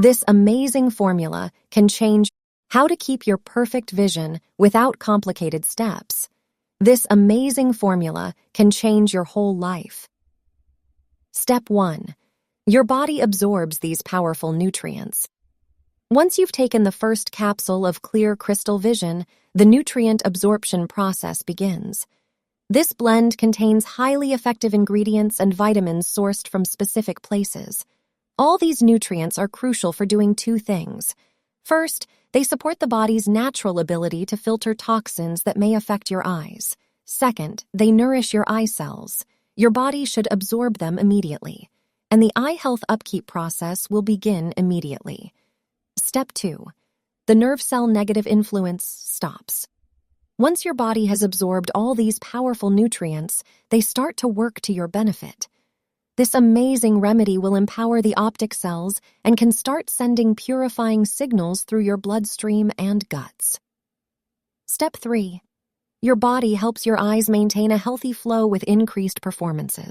This amazing formula can change how to keep your perfect vision without complicated steps. This amazing formula can change your whole life. Step 1. Your body absorbs these powerful nutrients. Once you've taken the first capsule of clear crystal vision, the nutrient absorption process begins. This blend contains highly effective ingredients and vitamins sourced from specific places. All these nutrients are crucial for doing two things. First, they support the body's natural ability to filter toxins that may affect your eyes. Second, they nourish your eye cells. Your body should absorb them immediately, and the eye health upkeep process will begin immediately. Step 2. The nerve cell negative influence stops. Once your body has absorbed all these powerful nutrients, they start to work to your benefit. This amazing remedy will empower the optic cells and can start sending purifying signals through your bloodstream and guts. Step 3. Your body helps your eyes maintain a healthy flow with increased performances.